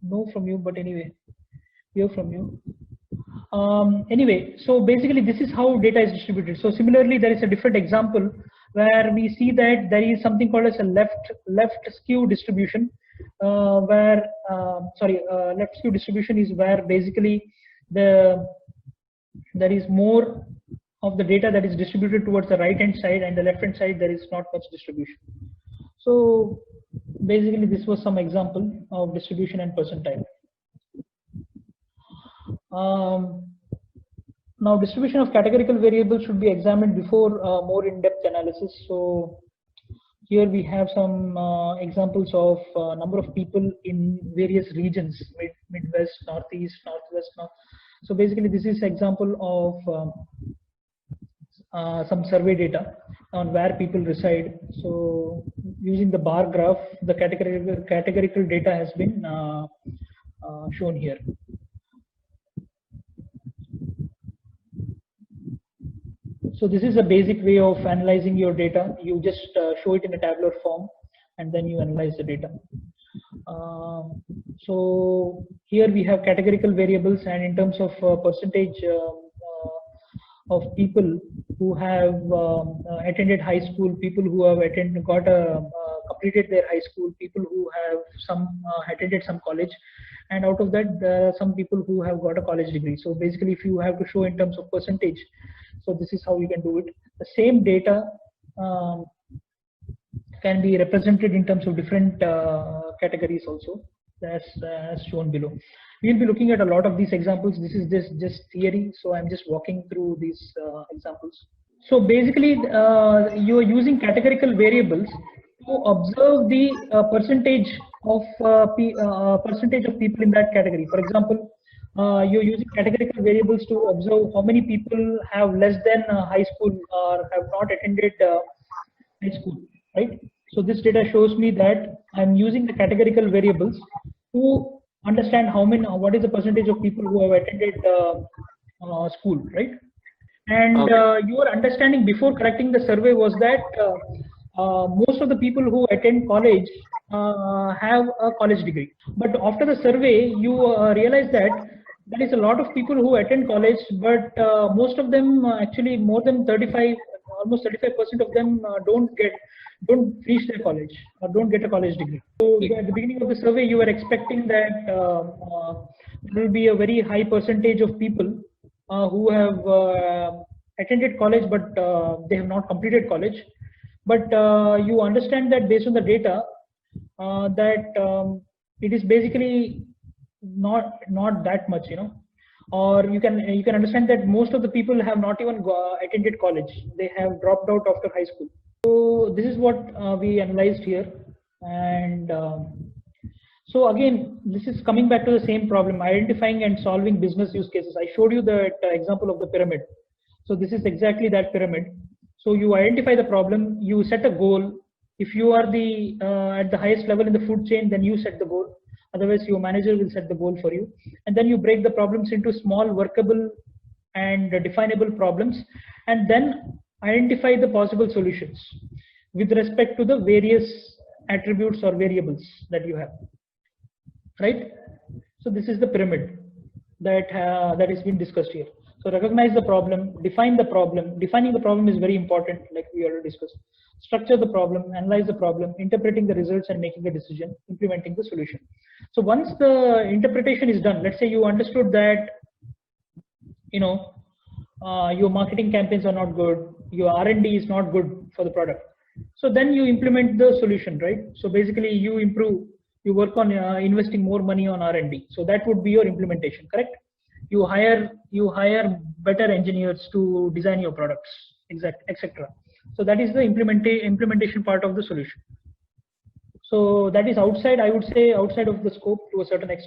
know from you, but anyway, hear from you. Anyway, so basically this is how data is distributed. So similarly, there is a different example where we see that there is something called as a left skew distribution, left skew distribution is where basically there is more of the data that is distributed towards the right hand side, and the left hand side there is not much distribution. So basically this was some example of distribution and percentile. Now distribution of categorical variables should be examined before more in-depth analysis. So here we have some examples of number of people in various regions, Midwest, Northeast, Northwest. So basically this is example of some survey data on where people reside. So using the bar graph, the categorical data has been shown here. So this is a basic way of analyzing your data. You just show it in a tabular form and then you analyze the data. So here we have categorical variables, and in terms of percentage of people who have attended high school, people who have completed their high school, people who have attended some college, and out of that there are some people who have got a college degree. So basically if you have to show in terms of percentage, so this is how you can do it. The same data can be represented in terms of different categories also, as shown below. We will be looking at a lot of these examples. This is just theory, so I'm just walking through these examples. So basically you are using categorical variables to observe the percentage of people in that category. For example, you're using categorical variables to observe how many people have less than high school or have not attended high school, right? So this data shows me that I'm using the categorical variables to understand what is the percentage of people who have attended school, right? And your understanding before correcting the survey was that most of the people who attend college have a college degree. But after the survey, you realize that there is a lot of people who attend college, but most of them actually more than almost 35% of them don't finish their college or don't get a college degree. So at the beginning of the survey, you were expecting that there will be a very high percentage of people who have attended college, but they have not completed college. But you understand that based on the data that it is basically not that much, or you can understand that most of the people have not even attended college. They have dropped out after high school. So this is what we analyzed here. And so again, this is coming back to the same problem, identifying and solving business use cases. I showed you the example of the pyramid. So this is exactly that pyramid. So you identify the problem, you set a goal. If you are at the highest level in the food chain, then you set the goal. Otherwise, your manager will set the goal for you. And then you break the problems into small, workable and definable problems, and then identify the possible solutions with respect to the various attributes or variables that you have, right? So this is the pyramid that is being discussed here. So recognize the problem, define the problem. Defining the problem is very important, like we already discussed. Structure the problem, analyze the problem, interpreting the results and making a decision, implementing the solution. So once the interpretation is done, let's say you understood that, your marketing campaigns are not good, your R&D is not good for the product. So then you implement the solution, right? So basically you work on investing more money on R&D. So that would be your implementation, correct? You hire better engineers to design your products, etc. So that is the implementation part of the solution. So that is outside, I would say, outside of the scope to a certain extent.